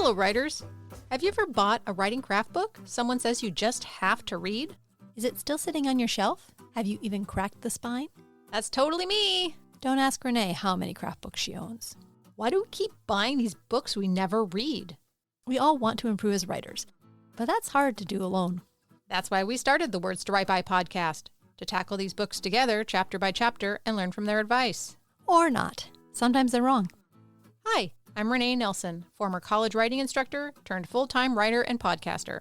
Hello, writers. Have you ever bought a writing craft book someone says you just have to read? Is it still sitting on your shelf? Have you even cracked the spine? That's totally me. Don't ask Renee how many craft books she owns. Why do we keep buying these books we never read? We all want to improve as writers, but that's hard to do alone. That's why we started the Words to Write By podcast, to tackle these books together, chapter by chapter, and learn from their advice. Or not. Sometimes they're wrong. Hi, I'm Renee Nelson, former college writing instructor turned full-time writer and podcaster.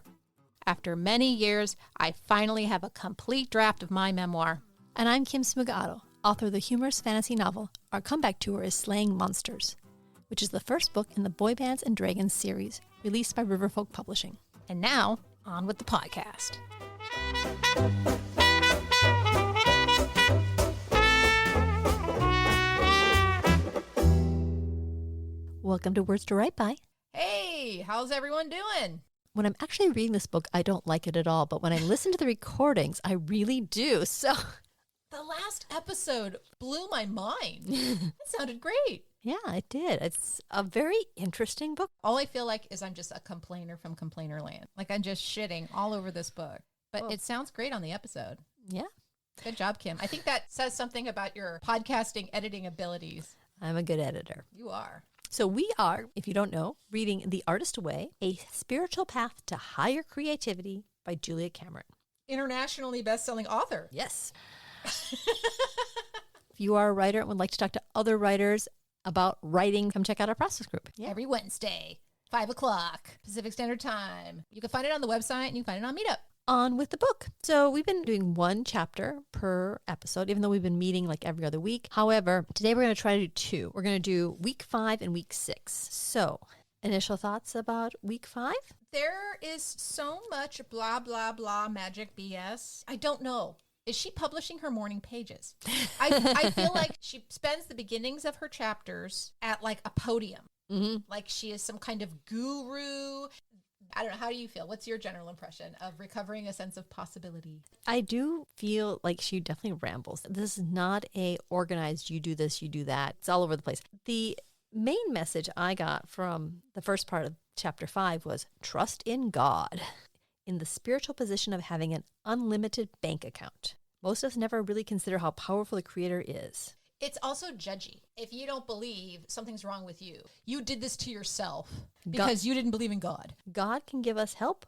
After many years, I finally have a complete draft of my memoir. And I'm Kim Smugado, author of the humorous fantasy novel Our Comeback Tour is Slaying Monsters, which is the first book in the Boy Bands and Dragons series, released by Riverfolk Publishing. And now, on with the podcast. Welcome to Words to Write By. Hey, how's everyone doing? When I'm actually reading this book, I don't like it at all, but when I listen to the recordings, I really do. So the last episode blew my mind. It sounded great. yeah, it did. It's a very interesting book. All I feel like is I'm just a complainer from Complainer Land. Like I'm just shitting all over this book. But It sounds great on the episode. Yeah. Good job, Kim. I think that says something about your podcasting editing abilities. I'm a good editor. You are. So we are, if you don't know, reading The Artist Way, A Spiritual Path to Higher Creativity by Julia Cameron. Internationally best-selling author. Yes. If you are a writer and would like to talk to other writers about writing, come check out our process group. Yeah. Every Wednesday, 5 o'clock, Pacific Standard Time. You can find it on the website and you can find it on Meetup. On with the book. So we've been doing one chapter per episode, even though we've been meeting like every other week. However, today we're going to try to do two. We're going to do week 5 and week 6. So initial thoughts about week 5? There is so much blah, blah, blah magic BS. I don't know. Is she publishing her morning pages? I feel like she spends the beginnings of her chapters at like a podium. Mm-hmm. Like she is some kind of guru. I don't know. How do you feel? What's your general impression of recovering a sense of possibility? I do feel like she definitely rambles. This is not a organized, you do this, you do that. It's all over the place. The main message I got from the first part of chapter 5 was trust in God, in the spiritual position of having an unlimited bank account. Most of us never really consider how powerful the Creator is. It's also judgy. If you don't believe, something's wrong with you. You did this to yourself because you didn't believe in God. God can give us help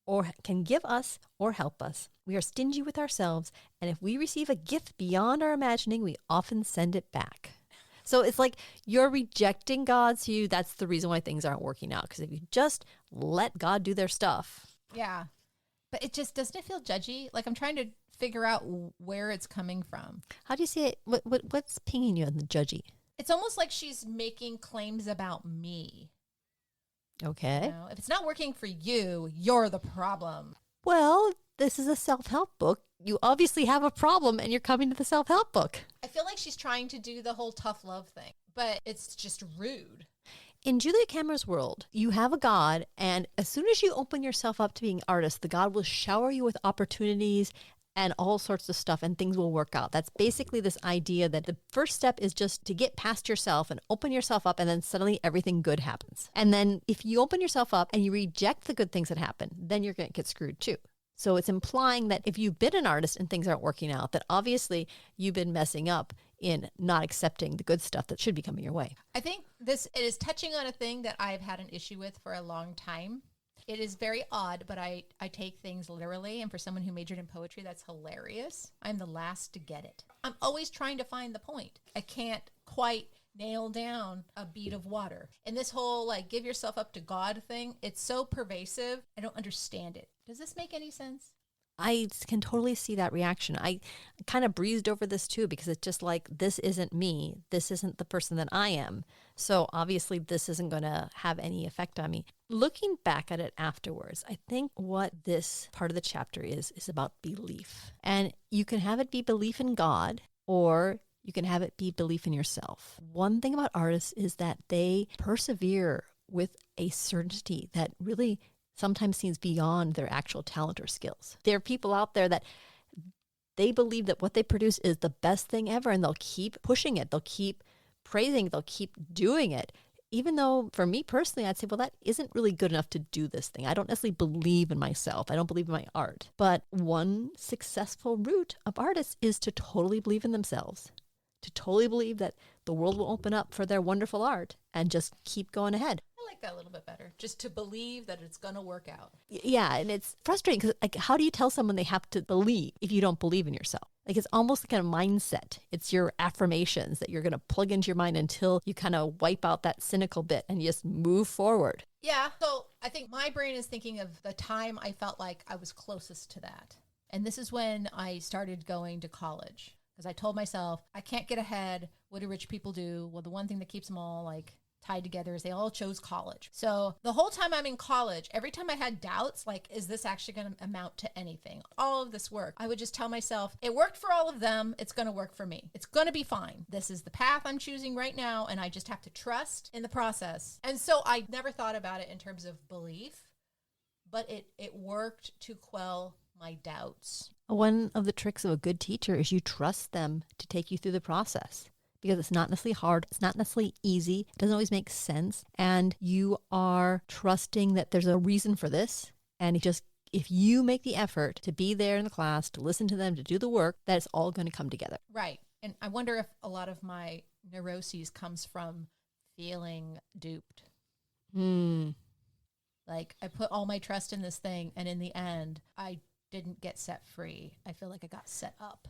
or can give us or help us. We are stingy with ourselves, and if we receive a gift beyond our imagining, we often send it back. So it's like you're rejecting God, so that's the reason why things aren't working out. Because if you just let God do their stuff. Yeah. But it just, doesn't it feel judgy? Like I'm trying to figure out where it's coming from. How do you see it? What's pinging you on the judgy? It's almost like she's making claims about me. Okay. You know, if it's not working for you, you're the problem. Well, this is a self-help book. You obviously have a problem and you're coming to the self-help book. I feel like she's trying to do the whole tough love thing, but it's just rude. In Julia Cameron's world, you have a God, and as soon as you open yourself up to being an artist, the God will shower you with opportunities and all sorts of stuff, and things will work out. That's basically this idea that the first step is just to get past yourself and open yourself up, and then suddenly everything good happens. And then if you open yourself up and you reject the good things that happen, then you're going to get screwed too. So it's implying that if you've been an artist and things aren't working out, that obviously you've been messing up in not accepting the good stuff that should be coming your way. I think it is touching on a thing that I've had an issue with for a long time. It is very odd, but I take things literally. And for someone who majored in poetry, that's hilarious. I'm the last to get it. I'm always trying to find the point. I can't quite nail down a bead of water. And this whole like give yourself up to God thing, it's so pervasive. I don't understand it. Does this make any sense? I can totally see that reaction. I kind of breezed over this too because it's just like, this isn't me. This isn't the person that I am. So obviously this isn't going to have any effect on me. Looking back at it afterwards, I think what this part of the chapter is about belief. And you can have it be belief in God, or you can have it be belief in yourself. One thing about artists is that they persevere with a certainty that really sometimes seems beyond their actual talent or skills. There are people out there that they believe that what they produce is the best thing ever, and they'll keep pushing it. They'll keep praising it. They'll keep doing it, Even though for me personally, I'd say, well, that isn't really good enough to do this thing. I don't necessarily believe in myself. I don't believe in my art. But one successful route of artists is to totally believe in themselves, to totally believe that the world will open up for their wonderful art and just keep going ahead. I like that a little bit better. Just to believe that it's going to work out. Yeah, and it's frustrating because like, how do you tell someone they have to believe if you don't believe in yourself? Like it's almost like a mindset. It's your affirmations that you're going to plug into your mind until you kind of wipe out that cynical bit and you just move forward. Yeah. So I think my brain is thinking of the time I felt like I was closest to that. And this is when I started going to college because I told myself, I can't get ahead. What do rich people do? Well, the one thing that keeps them all like tied together is they all chose college. So the whole time I'm in college, every time I had doubts, like, is this actually going to amount to anything? All of this work, I would just tell myself, it worked for all of them. It's going to work for me. It's going to be fine. This is the path I'm choosing right now. And I just have to trust in the process. And so I never thought about it in terms of belief, but it worked to quell my doubts. One of the tricks of a good teacher is you trust them to take you through the process. Because it's not necessarily hard, it's not necessarily easy, it doesn't always make sense, and you are trusting that there's a reason for this, and if you make the effort to be there in the class, to listen to them, to do the work, that it's all going to come together. Right. And I wonder if a lot of my neuroses comes from feeling duped. Like I put all my trust in this thing, and in the end, I didn't get set free. I feel like I got set up.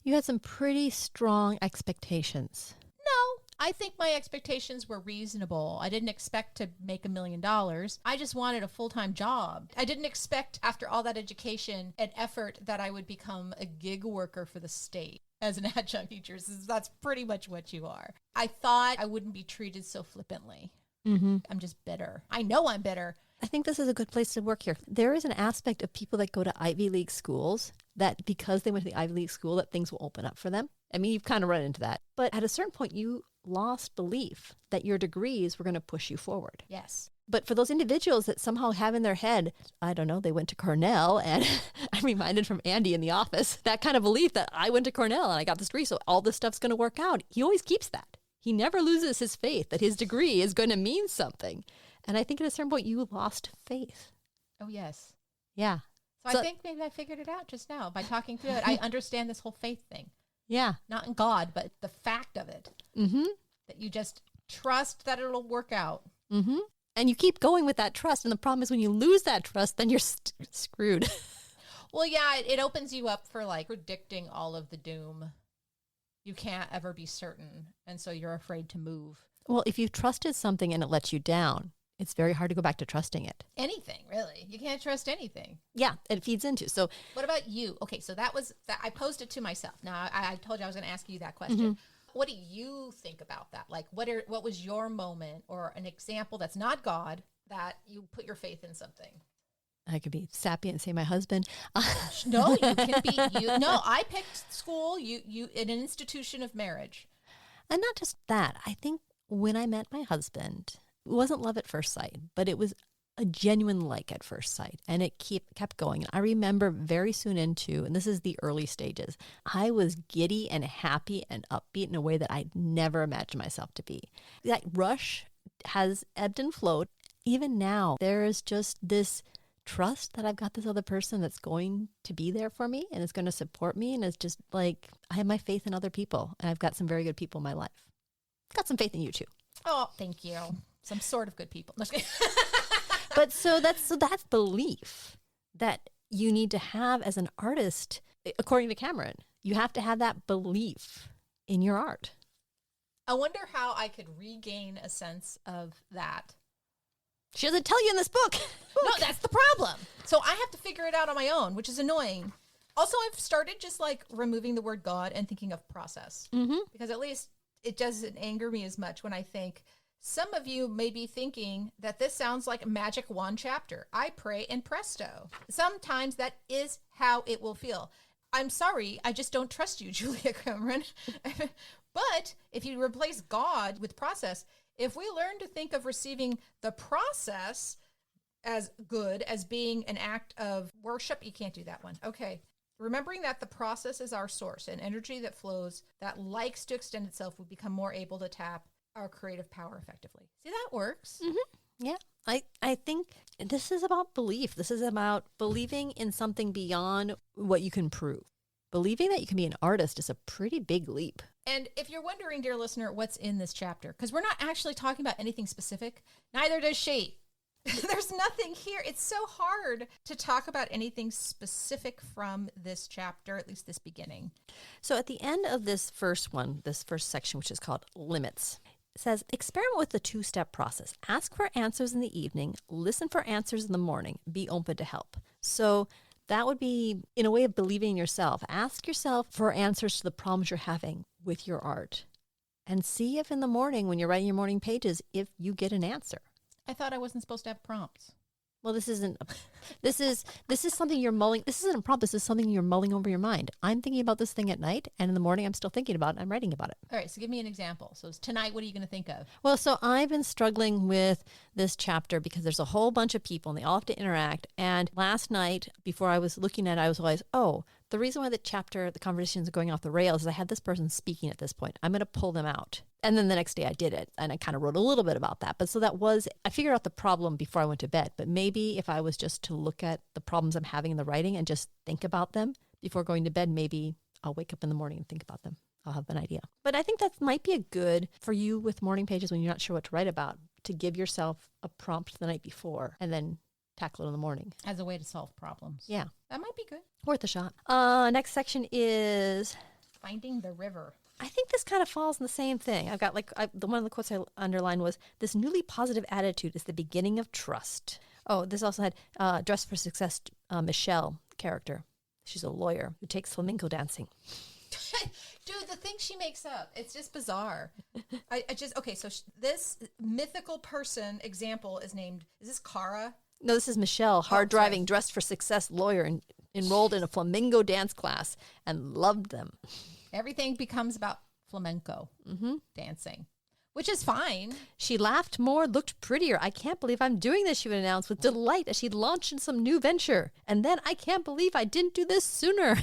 You had some pretty strong expectations. No, I think my expectations were reasonable. I didn't expect to make $1 million. I just wanted a full-time job. I didn't expect after all that education and effort that I would become a gig worker for the state as an adjunct teacher. So that's pretty much what you are. I thought I wouldn't be treated so flippantly. I'm just bitter. I know I'm bitter. I think this is a good place to work here. There is an aspect of people that go to Ivy League schools that because they went to the Ivy League school, that things will open up for them. I mean, you've kind of run into that. But at a certain point, you lost belief that your degrees were going to push you forward. Yes. But for those individuals that somehow have in their head, I don't know, they went to Cornell, and I'm reminded from Andy in the office, that kind of belief that I went to Cornell and I got this degree, so all this stuff's going to work out. He always keeps that. He never loses his faith that his degree is going to mean something. And I think at a certain point, you lost faith. Oh, yes. Yeah. So I think maybe I figured it out just now by talking through it. I understand this whole faith thing. Yeah. Not in God, but the fact of it. That you just trust that it'll work out. And you keep going with that trust. And the problem is when you lose that trust, then you're screwed. Well, yeah, it opens you up for like predicting all of the doom. You can't ever be certain. And so you're afraid to move. Well, if you've trusted something and it lets you down, it's very hard to go back to trusting it. Anything, really. You can't trust anything. Yeah, it feeds into. So what about you? Okay, so that was that. I posed it to myself. Now, I told you I was going to ask you that question. What do you think about that? Like, what was your moment or an example that's not God that you put your faith in something? I could be sappy and say my husband. No, you can be you. No, I picked school. You in an institution of marriage. And not just that. I think when I met my husband, it wasn't love at first sight, but it was a genuine like at first sight. And it kept going. And I remember very soon into, and this is the early stages, I was giddy and happy and upbeat in a way that I'd never imagined myself to be. That rush has ebbed and flowed. Even now, there is just this trust that I've got this other person that's going to be there for me and is going to support me. And it's just like, I have my faith in other people. And I've got some very good people in my life. I've got some faith in you too. Oh, thank you. Some sort of good people. But so that's belief that you need to have as an artist, according to Cameron. You have to have that belief in your art. I wonder how I could regain a sense of that. She doesn't tell you in this book. No, that's the problem. So I have to figure it out on my own, which is annoying. Also, I've started just like removing the word God and thinking of process. Because at least it doesn't anger me as much when I think, some of you may be thinking that this sounds like a magic wand chapter. I pray and presto. Sometimes that is how it will feel. I'm sorry, I just don't trust you, Julia Cameron. But if you replace God with process, if we learn to think of receiving the process as good, as being an act of worship, you can't do that one. Okay. Remembering that the process is our source, and energy that flows, that likes to extend itself, we become more able to tap our creative power effectively. See, that works. Yeah. I think this is about belief. This is about believing in something beyond what you can prove. Believing that you can be an artist is a pretty big leap. And if you're wondering, dear listener, what's in this chapter, because we're not actually talking about anything specific, neither does she. There's nothing here. It's so hard to talk about anything specific from this chapter, at least this beginning. So at the end of this first section, which is called Limits, it says, experiment with the 2-step process. Ask for answers in the evening, listen for answers in the morning, be open to help. So that would be, in a way of believing in yourself. Ask yourself for answers to the problems you're having with your art. And see if in the morning, when you're writing your morning pages, if you get an answer. I thought I wasn't supposed to have prompts. Well, this is something you're mulling. This isn't a prompt. This is something you're mulling over your mind. I'm thinking about this thing at night, and in the morning I'm still thinking about it. I'm writing about it. All right, so give me an example. So tonight, what are you going to think of? Well, so I've been struggling with this chapter because there's a whole bunch of people, and they all have to interact. And last night, before I was looking at it, I was always, the reason why the conversations are going off the rails is I had this person speaking at this point. I'm going to pull them out. And then the next day I did it, and I kind of wrote a little bit about that. But so I figured out the problem before I went to bed. But maybe if I was just to look at the problems I'm having in the writing and just think about them before going to bed, maybe I'll wake up in the morning and think about them. I'll have an idea. But I think that might be a good for you with morning pages when you're not sure what to write about, to give yourself a prompt the night before and then tackle it in the morning. As a way to solve problems. Yeah. That might be good. Worth a shot. Next section is Finding the river. I think this kind of falls in the same thing. I've got one of the quotes I underlined was, this newly positive attitude is the beginning of trust. Oh, this also had Dress for Success, Michelle character. She's a lawyer who takes flamenco dancing. Dude, the things she makes up, it's just bizarre. So this mythical person example is this Cara? No, this is Michelle, hard-driving, dressed for success lawyer, and enrolled in a flamenco dance class and loved them. Everything becomes about flamenco dancing, which is fine. She laughed more, looked prettier. I can't believe I'm doing this, she would announce with delight as she launched in some new venture. And then, I can't believe I didn't do this sooner.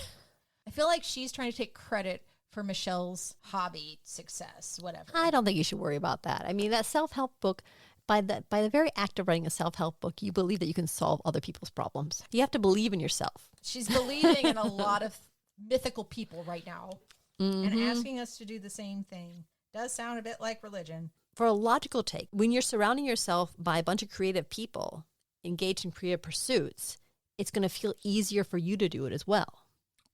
I feel like she's trying to take credit for Michelle's hobby success, whatever. I don't think you should worry about that. I mean, that self-help book, by the very act of writing a self-help book, you believe that you can solve other people's problems. You have to believe in yourself. She's believing in a lot of mythical people right now. And asking us to do the same thing does sound a bit like religion. For a logical take, when you're surrounding yourself by a bunch of creative people engaged in creative pursuits, it's going to feel easier for you to do it as well.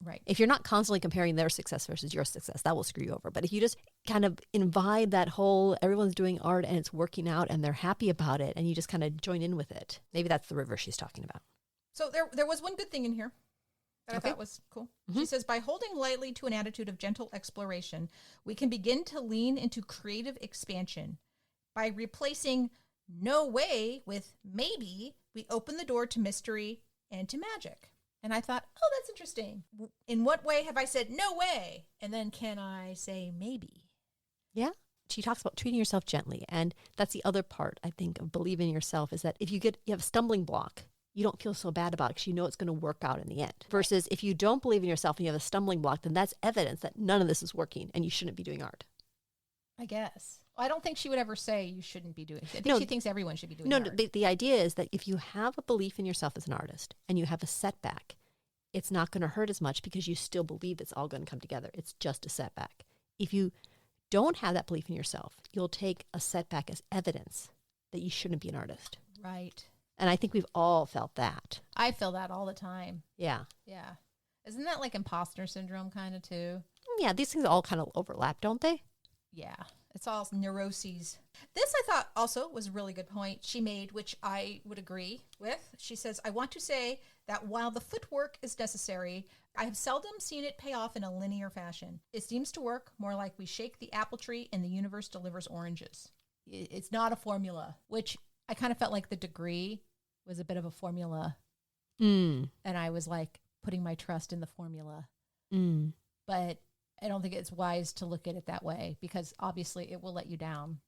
Right. If you're not constantly comparing their success versus your success, that will screw you over. But if you just kind of invite that whole, everyone's doing art and it's working out and they're happy about it, and you just kind of join in with it. Maybe that's the river she's talking about. So there was one good thing in here that I thought was cool. She says, by holding lightly to an attitude of gentle exploration, we can begin to lean into creative expansion. By replacing no way with maybe, we open the door to mystery and to magic. And I thought, oh, that's interesting. In what way have I said no way? And then can I say maybe? Yeah. She talks about treating yourself gently. And that's the other part, I think, of believing in yourself, is that if you have a stumbling block, you don't feel so bad about it because you know it's going to work out in the end. Versus if you don't believe in yourself and you have a stumbling block, then that's evidence that none of this is working and you shouldn't be doing art. I guess. I don't think she would ever say you shouldn't be doing it. I think she thinks everyone should be doing art. No, the idea is that if you have a belief in yourself as an artist and you have a setback, it's not going to hurt as much because you still believe it's all going to come together. It's just a setback. If you don't have that belief in yourself, you'll take a setback as evidence that you shouldn't be an artist. Right. And I think we've all felt that. I feel that all the time. Yeah. Yeah. Isn't that like imposter syndrome kind of too? Yeah, these things all kind of overlap, don't they? Yeah. It's all neuroses. This I thought also was a really good point she made, which I would agree with. She says, I want to say that while the footwork is necessary, I have seldom seen it pay off in a linear fashion. It seems to work more like we shake the apple tree and the universe delivers oranges. It's not a formula, which I kind of felt like the degree was a bit of a formula. And I was like putting my trust in the formula. But I don't think it's wise to look at it that way because obviously it will let you down.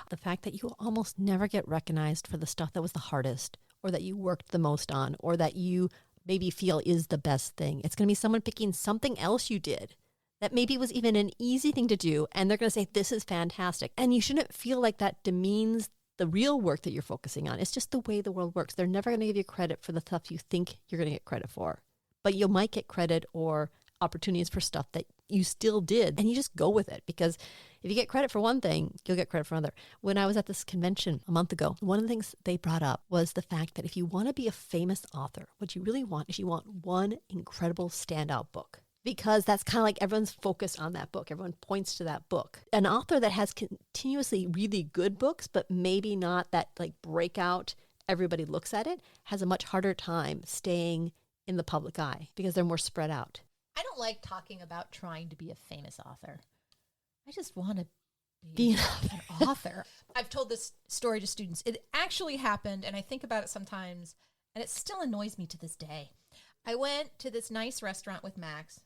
The fact that you almost never get recognized for the stuff that was the hardest or that you worked the most on or that you maybe feel is the best thing. It's going to be someone picking something else you did that maybe was even an easy thing to do, and they're going to say, this is fantastic. And you shouldn't feel like that demeans the real work that you're focusing on. It's just the way the world works. They're never going to give you credit for the stuff you think you're going to get credit for. But you might get credit or opportunities for stuff that you still did, and you just go with it, because if you get credit for one thing, you'll get credit for another. When I was at this convention a month ago, one of the things they brought up was the fact that if you want to be a famous author, what you really want is you want one incredible standout book, because that's kind of like everyone's focused on that book. Everyone points to that book. An author that has continuously really good books, but maybe not that like breakout, everybody looks at it, has a much harder time staying in the public eye because they're more spread out. I don't like talking about trying to be a famous author. I just want to be an author. I've told this story to students. It actually happened, and I think about it sometimes, and it still annoys me to this day. I went to this nice restaurant with Max,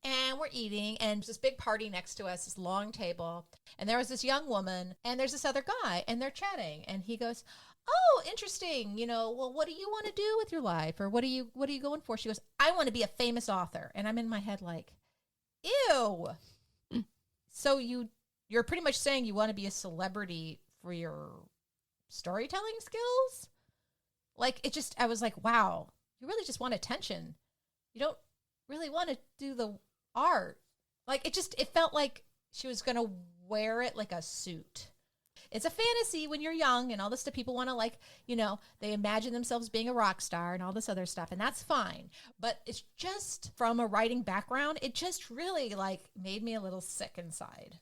and we're eating, and there's this big party next to us, this long table, and there was this young woman, and there's this other guy, and they're chatting, and he goes, oh, interesting. Well, what do you want to do with your life? Or what are you going for? She goes, I want to be a famous author. And I'm in my head like, ew. So you're pretty much saying you want to be a celebrity for your storytelling skills? Like, I was like, wow, you really just want attention. You don't really want to do the art. Like, it felt like she was going to wear it like a suit. It's a fantasy when you're young and all this stuff. People want to they imagine themselves being a rock star and all this other stuff. And that's fine. But it's just from a writing background, it just really made me a little sick inside.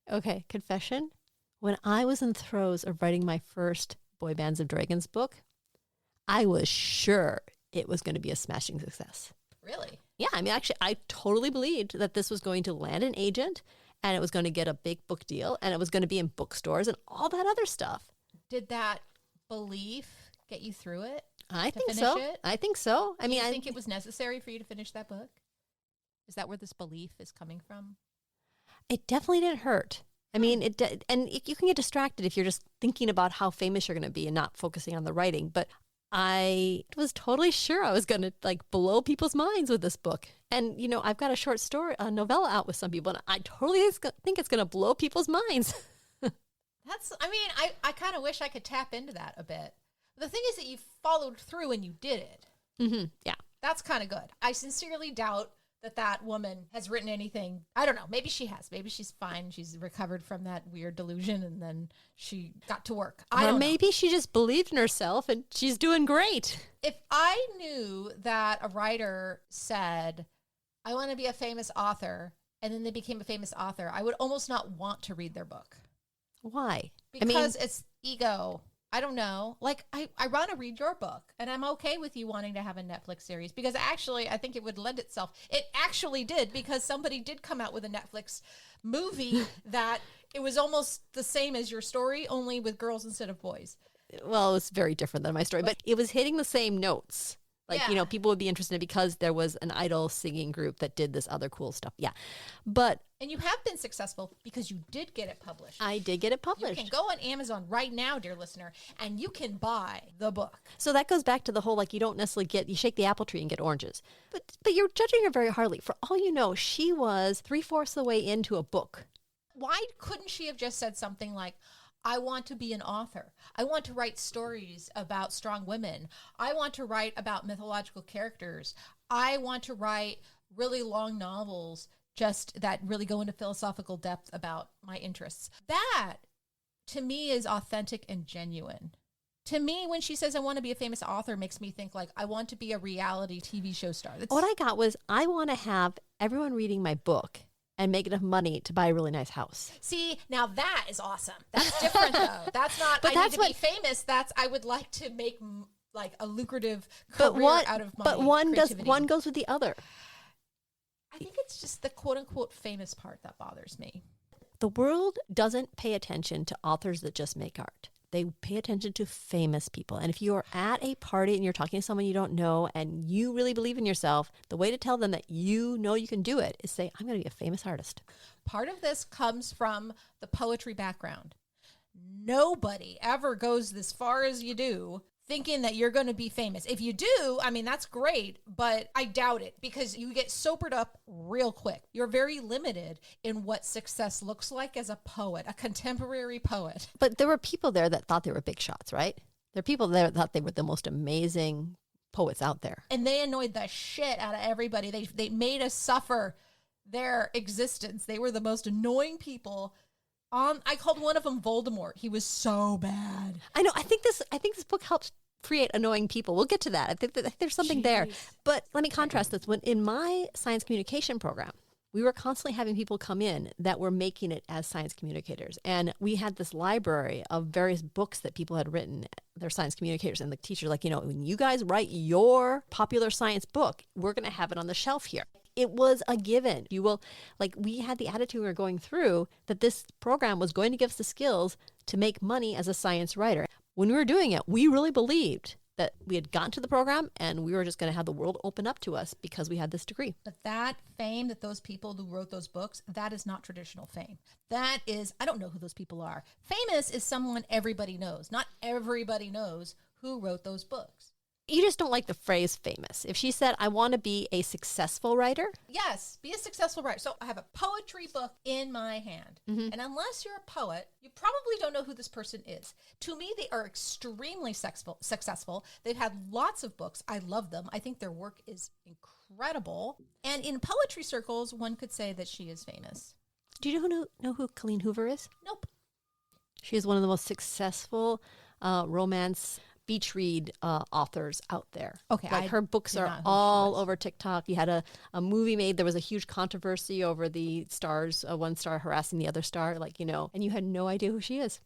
Okay, confession. When I was in the throes of writing my first Boy Bands of Dragons book, I was sure it was going to be a smashing success. Really? Yeah, I mean, actually, I totally believed that this was going to land an agent, and it was going to get a big book deal, and it was going to be in bookstores and all that other stuff. Did that belief get you through it? I think so. I think so. I mean, I think it was necessary for you to finish that book? Is that where this belief is coming from? It definitely didn't hurt. I mean, you can get distracted if you're just thinking about how famous you're going to be and not focusing on the writing. But I was totally sure I was going to blow people's minds with this book. And, I've got a novella out with some people, and I totally think it's going to blow people's minds. I kind of wish I could tap into that a bit. The thing is that you followed through and you did it. Mm-hmm. Yeah. That's kind of good. I sincerely doubt that woman has written anything. I don't know. Maybe she has. Maybe she's fine. She's recovered from that weird delusion and then she got to work. Or maybe she just believed in herself and she's doing great. If I knew that a writer said, I want to be a famous author, and then they became a famous author, I would almost not want to read their book. Why? Because it's ego. I don't know. I want to read your book, and I'm okay with you wanting to have a Netflix series because actually I think it would lend itself. It actually did, because somebody did come out with a Netflix movie that it was almost the same as your story, only with girls instead of boys. Well, it was very different than my story, but it was hitting the same notes. People would be interested because there was an idol singing group that did this other cool stuff. Yeah. And you have been successful because you did get it published. I did get it published. You can go on Amazon right now, dear listener, and you can buy the book. So that goes back to the whole, you don't necessarily you shake the apple tree and get oranges. But you're judging her very hardly. For all you know, she was 3/4 of the way into a book. Why couldn't she have just said something like, I want to be an author. I want to write stories about strong women. I want to write about mythological characters. I want to write really long novels just that really go into philosophical depth about my interests. That, to me, is authentic and genuine. To me, when she says I want to be a famous author, makes me think I want to be a reality TV show star. What I got was, I want to have everyone reading my book and make enough money to buy a really nice house. See, now that is awesome. That's different, though. That's not, I need to be famous. That's, I would like to make a lucrative career out of my creativity. But one goes with the other. I think it's just the quote-unquote famous part that bothers me. The world doesn't pay attention to authors that just make art. They pay attention to famous people. And if you're at a party and you're talking to someone you don't know and you really believe in yourself, the way to tell them that you know you can do it is say, I'm going to be a famous artist. Part of this comes from the poetry background. Nobody ever goes as far as you do thinking that you're going to be famous. If you do, I mean, that's great, but I doubt it because you get sobered up real quick. You're very limited in what success looks like as a poet, a contemporary poet. But there were people there that thought they were big shots, right? There are people there that thought they were the most amazing poets out there. And they annoyed the shit out of everybody. They made us suffer their existence. They were the most annoying people. I called one of them Voldemort. He was so bad. I know. I think this book helps create annoying people. We'll get to that. I think there's something there. But let me contrast this. When in my science communication program, we were constantly having people come in that were making it as science communicators. And we had this library of various books that people had written. They're science communicators. And the teacher's like, when you guys write your popular science book, we're going to have it on the shelf here. It was a given. We had the attitude we were going through that this program was going to give us the skills to make money as a science writer. When we were doing it, we really believed that we had gotten to the program and we were just going to have the world open up to us because we had this degree. But that fame that those people who wrote those books, that is not traditional fame. That is, I don't know who those people are. Famous is someone everybody knows. Not everybody knows who wrote those books. You just don't like the phrase famous. If she said, I want to be a successful writer. Yes, be a successful writer. So I have a poetry book in my hand. Mm-hmm. And unless you're a poet, you probably don't know who this person is. To me, they are extremely successful. They've had lots of books. I love them. I think their work is incredible. And in poetry circles, one could say that she is famous. Do you know who Colleen Hoover is? Nope. She is one of the most successful romance beach read authors out there. Okay. Her books are all over TikTok. You had a movie made. There was a huge controversy over the stars, one star harassing the other star, and you had no idea who she is.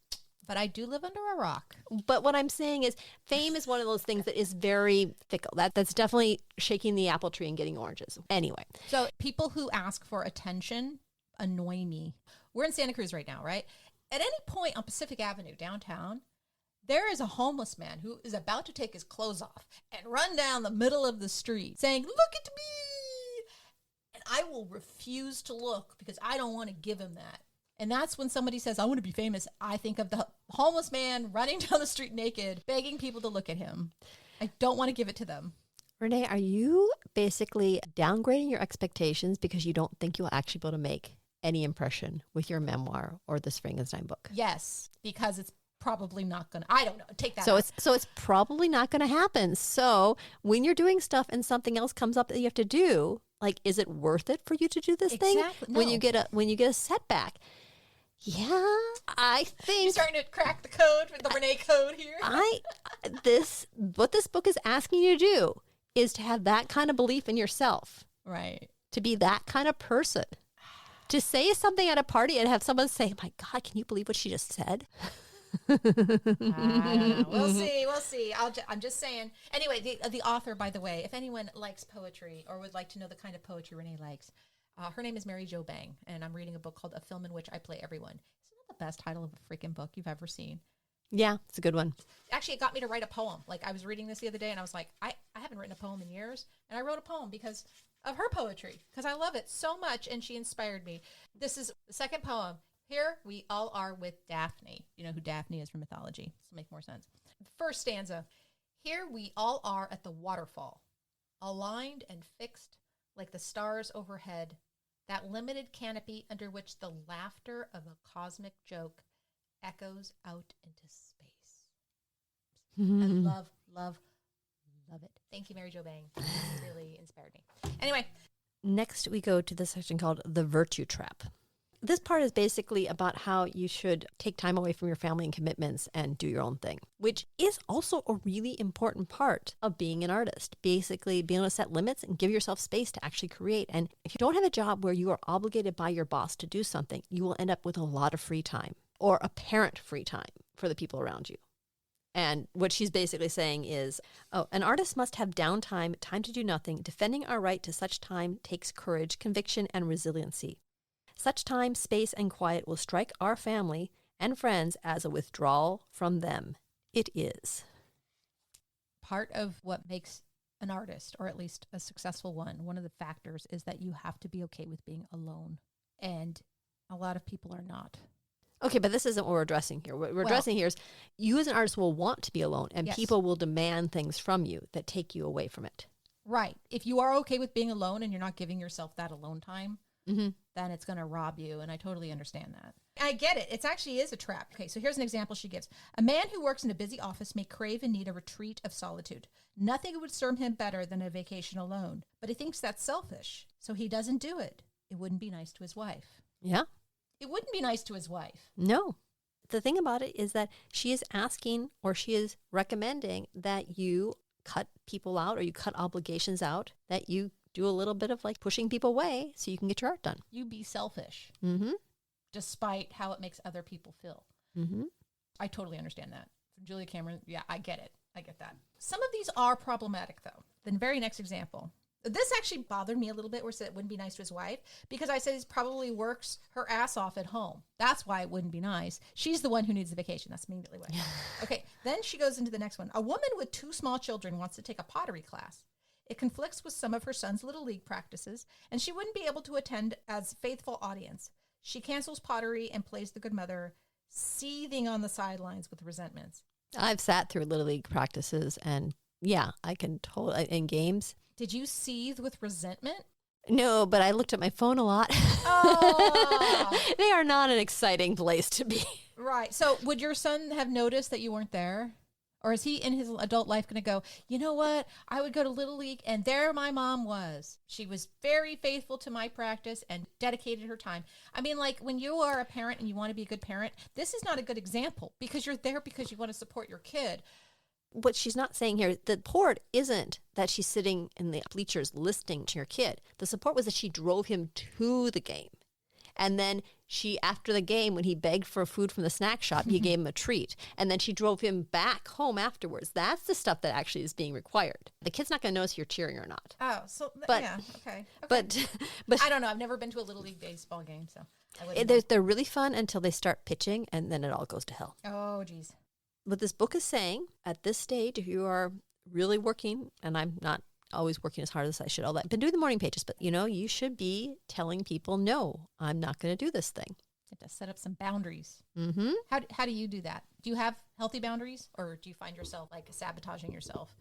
But I do live under a rock. But what I'm saying is fame is one of those things that is very fickle. That's definitely shaking the apple tree and getting oranges. Anyway. So people who ask for attention annoy me. We're in Santa Cruz right now, right? At any point on Pacific Avenue downtown, there is a homeless man who is about to take his clothes off and run down the middle of the street saying, "Look at me." And I will refuse to look because I don't want to give him that. And that's when somebody says, "I want to be famous." I think of the homeless man running down the street naked, begging people to look at him. I don't want to give it to them. Renee, are you basically downgrading your expectations because you don't think you'll actually be able to make any impression with your memoir or this Frankenstein book? Yes, because it's probably not gonna, I don't know, take that so out. It's probably not gonna happen. So when you're doing stuff and something else comes up that you have to do, is it worth it for you to do this thing? No. When you get a setback? Yeah, I think you're starting to crack the code, the Renee code here. What this book is asking you to do is to have that kind of belief in yourself. Right. To be that kind of person. To say something at a party and have someone say, "My God, can you believe what she just said?" I don't know. We'll see. I'm just saying. Anyway, the author, by the way, if anyone likes poetry or would like to know the kind of poetry Renee likes, her name is Mary Jo Bang, and I'm reading a book called A Film in Which I Play Everyone. Isn't that the best title of a freaking book you've ever seen? Yeah, it's a good one. Actually, it got me to write a poem. I was reading this the other day, and I was like, I haven't written a poem in years, and I wrote a poem because of her poetry, because I love it so much, and she inspired me. This is the second poem. Here we all are with Daphne. You know who Daphne is from mythology. This will make more sense. First stanza. Here we all are at the waterfall, aligned and fixed like the stars overhead, that limited canopy under which the laughter of a cosmic joke echoes out into space. I love it. Thank you, Mary Jo Bang. It really inspired me. Anyway. Next, we go to the section called The Virtue Trap. This part is basically about how you should take time away from your family and commitments and do your own thing, which is also a really important part of being an artist. Basically, being able to set limits and give yourself space to actually create. And if you don't have a job where you are obligated by your boss to do something, you will end up with a lot of free time or apparent free time for the people around you. And what she's basically saying is, an artist must have downtime, time to do nothing. Defending our right to such time takes courage, conviction, and resiliency. Such time, space, and quiet will strike our family and friends as a withdrawal from them. It is. Part of what makes an artist, or at least a successful one of the factors is that you have to be okay with being alone. And a lot of people are not. Okay, but this isn't what we're addressing here. What we're addressing here is you as an artist will want to be alone, and Yes. people will demand things from you that take you away from it. Right. If you are okay with being alone and you're not giving yourself that alone time, then it's going to rob you. And I totally understand that. I get it. It actually is a trap. Okay, so here's an example she gives. A man who works in a busy office may crave and need a retreat of solitude. Nothing would serve him better than a vacation alone, but he thinks that's selfish, so he doesn't do it. It wouldn't be nice to his wife. Yeah. It wouldn't be nice to his wife. No. The thing about it is that she is asking or she is recommending that you cut people out or you cut obligations out, that you do a little bit of like pushing people away so you can get your art done. You be selfish, Mm-hmm. despite how it makes other people feel. Mm-hmm. I totally understand that. From Julia Cameron, yeah, I get it. I get that. Some of these are problematic, though. The very next example. This actually bothered me a little bit, where it said it wouldn't be nice to his wife, because I said he probably works her ass off at home. That's why it wouldn't be nice. She's the one who needs the vacation. That's immediately why. Okay, then she goes into the next one. A woman with 2 small children wants to take a pottery class. It conflicts with some of her son's little league practices, and she wouldn't be able to attend as faithful audience. She cancels pottery and plays the good mother, seething on the sidelines with resentments. I've sat through Little League practices and yeah, I can totally, in games. Did you seethe with resentment? No, but I looked at my phone a lot. Oh. They are not an exciting place to be. Right. So would your son have noticed that you weren't there? Or is he in his adult life going to go, you know what? I would go to Little League and there my mom was. She was very faithful to my practice and dedicated her time. I mean, like when you are a parent and you want to be a good parent, this is not a good example because you're there because you want to support your kid. What she's not saying here, the support isn't that she's sitting in the bleachers listening to your kid. The support was that she drove him to the game. And then she, after the game, when he begged for food from the snack shop, you gave him a treat. And then she drove him back home afterwards. That's the stuff that actually is being required. The kid's not going to know if you're cheering or not. Oh, so But- yeah, okay. But I don't know. I've never been to a Little League baseball game, so I wouldn't know. they're really fun until they start pitching, and then it all goes to hell. Oh, geez. What this book is saying, at this stage, if you are really working, and I'm not always working as hard as I should, all that, been doing the morning pages, but you should be telling people, no, I'm not going to do this thing. You have to set up some boundaries. Mm-hmm. How do you do that? Do you have healthy boundaries, or do you find yourself like sabotaging yourself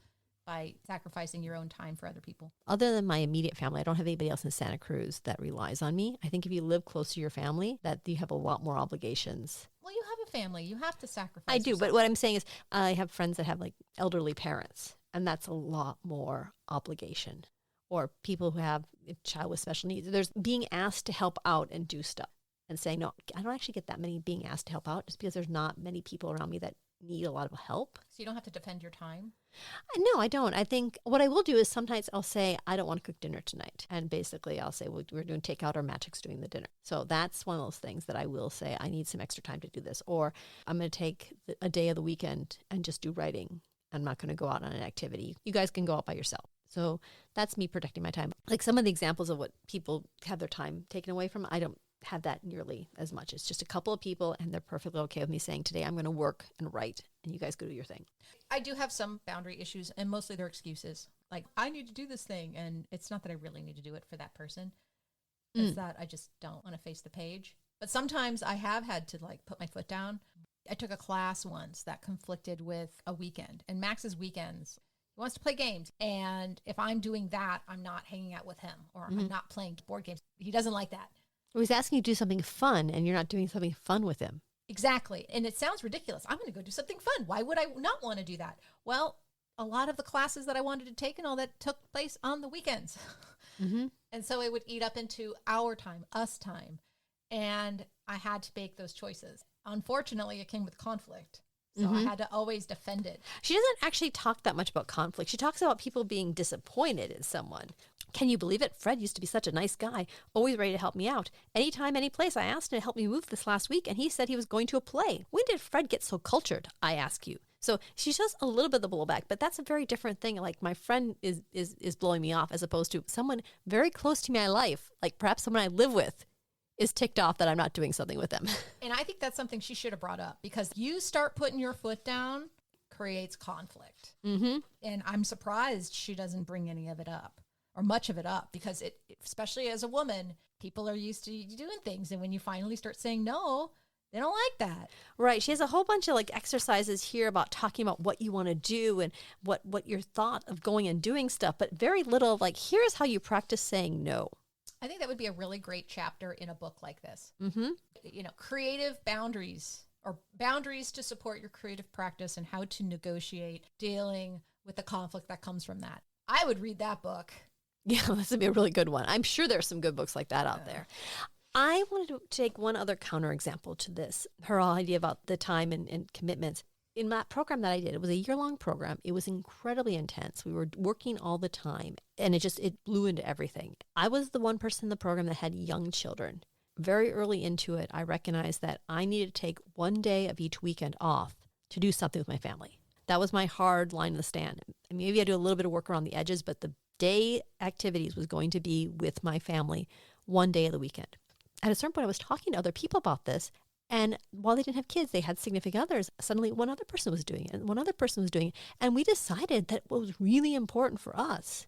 by sacrificing your own time for other people? Other than my immediate family, I don't have anybody else in Santa Cruz that relies on me. I think if you live close to your family, that you have a lot more obligations. Well, you have a family. You have to sacrifice. I do, yourself. but what I'm saying is I have friends that have like elderly parents, and that's a lot more obligation. Or people who have a child with special needs. There's being asked to help out and do stuff and saying, no, I don't actually get that many being asked to help out just because there's not many people around me that need a lot of help. So you don't have to defend your time? No, I don't. I think what I will do is sometimes I'll say, I don't want to cook dinner tonight. And basically I'll say, well, we're doing takeout or Magic's doing the dinner. So that's one of those things that I will say, I need some extra time to do this. Or I'm going to take a day of the weekend and just do writing. I'm not going to go out on an activity. You guys can go out by yourself. So that's me protecting my time. Like some of the examples of what people have their time taken away from, I don't have that nearly as much. It's just a couple of people and they're perfectly okay with me saying, today I'm going to work and write and you guys go do your thing. I do have some boundary issues, and mostly they're excuses. Like, I need to do this thing, and it's not that I really need to do it for that person. It's that I just don't want to face the page. But sometimes I have had to like put my foot down. I took a class once that conflicted with a weekend, and Max's weekends, he wants to play games. And if I'm doing that, I'm not hanging out with him, or I'm not playing board games. He doesn't like that. He's asking you to do something fun and you're not doing something fun with him. Exactly. And it sounds ridiculous. I'm going to go do something fun. Why would I not want to do that? Well, a lot of the classes that I wanted to take and all that took place on the weekends. Mm-hmm. And so it would eat up into our time, us time. And I had to make those choices. Unfortunately, it came with conflict. So I had to always defend it. She doesn't actually talk that much about conflict. She talks about people being disappointed in someone. Can you believe it? Fred used to be such a nice guy, always ready to help me out. Anytime, any place, I asked him to help me move this last week, and he said he was going to a play. When did Fred get so cultured, I ask you? So she shows a little bit of the blowback, but that's a very different thing. Like my friend is blowing me off as opposed to someone very close to my life, like perhaps someone I live with, is ticked off that I'm not doing something with them. And I think that's something she should have brought up, because you start putting your foot down creates conflict. Mm-hmm. And I'm surprised she doesn't bring any of it up, or much of it up, because it, especially as a woman, people are used to doing things. And when you finally start saying no, They don't like that. Right. She has a whole bunch of like exercises here about talking about what you want to do and what your thought of going and doing stuff, but very little of like, here's how you practice saying no. I think that would be a really great chapter in a book like this. Mm-hmm. You know, creative boundaries or boundaries to support your creative practice and how to negotiate dealing with the conflict that comes from that. I would read that book. Yeah, this would be a really good one. I'm sure there's some good books like that out there. I wanted to take one other counterexample to this, her idea about the time and commitments. In that program that I did, it was a year-long program. It was incredibly intense. We were working all the time, and it blew into everything. I was the one person in the program that had young children. Very early into it, I recognized that I needed to take one day of each weekend off to do something with my family. That was my hard line in the stand. Maybe I do a little bit of work around the edges, but the day activities was going to be with my family one day of the weekend. At a certain point, I was talking to other people about this, and while they didn't have kids, they had significant others. Suddenly, one other person was doing it, and one other person was doing it. And we decided that what was really important for us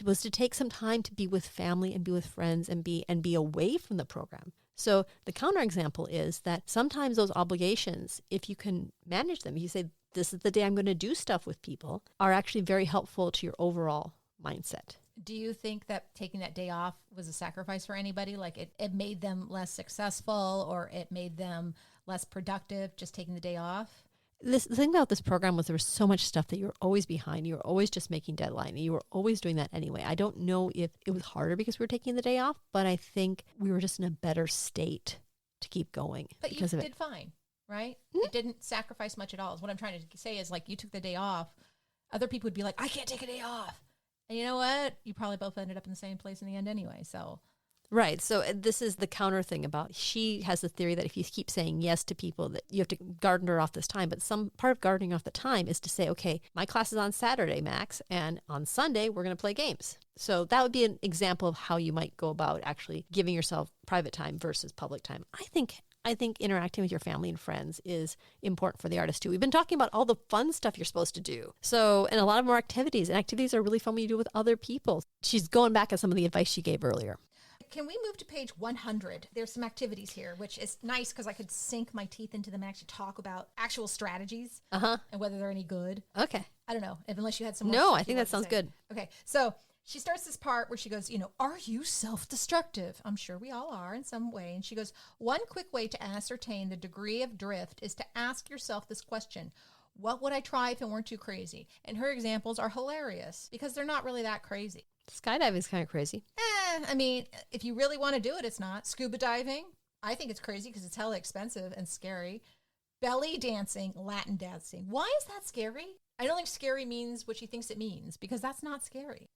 was to take some time to be with family and be with friends and be away from the program. So the counterexample is that sometimes those obligations, if you can manage them, if you say, this is the day I'm going to do stuff with people, are actually very helpful to your overall mindset. Do you think that taking that day off was a sacrifice for anybody? Like it made them less successful or it made them less productive, just taking the day off? The thing about this program was there was so much stuff that you were always behind. You were always just making deadline. You were always doing that anyway. I don't know if it was harder because we were taking the day off, but I think we were just in a better state to keep going. But you did fine, right? Mm-hmm. It didn't sacrifice much at all. What I'm trying to say is like you took the day off. Other people would be like, I can't take a day off. And you know what? You probably both ended up in the same place in the end anyway. So, right. So this is the counter thing about, she has the theory that if you keep saying yes to people, that you have to garden her off this time. But some part of gardening off the time is to say, okay, my class is on Saturday, Max, and on Sunday, we're going to play games. So that would be an example of how you might go about actually giving yourself private time versus public time. I think interacting with your family and friends is important for the artist too. We've been talking about all the fun stuff you're supposed to do. So, and a lot of more activities. And activities are really fun when you do with other people. She's going back on some of the advice she gave earlier. Can we move to page 100? There's some activities here, which is nice because I could sink my teeth into them and actually talk about actual strategies and whether they're any good. Okay. I don't know, unless you had some more. No, I think that sounds good. Okay, so she starts this part where she goes, are you self-destructive? I'm sure we all are in some way. And she goes, one quick way to ascertain the degree of drift is to ask yourself this question. What would I try if it weren't too crazy? And her examples are hilarious because they're not really that crazy. Skydiving is kind of crazy. I mean, if you really want to do it, it's not. Scuba diving, I think it's crazy because it's hella expensive and scary. Belly dancing, Latin dancing. Why is that scary? I don't think scary means what she thinks it means because that's not scary.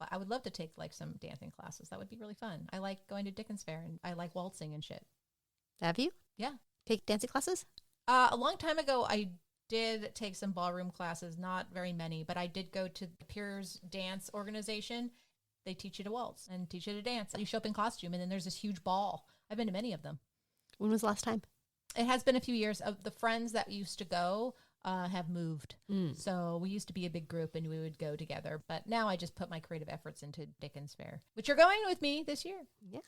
I would love to take like some dancing classes. That would be really fun. I like going to Dickens Fair and I like waltzing and shit. Have you? Yeah. Take dancing classes? A long time ago, I did take some ballroom classes, not very many, but I did go to the Peers Dance Organization. They teach you to waltz and teach you to dance. You show up in costume and then there's this huge ball. I've been to many of them. When was the last time? It has been a few years. Of the friends that used to go have moved. So we used to be a big group and we would go together. But now I just put my creative efforts into Dickens Fair, which you're going with me this year. Yeah.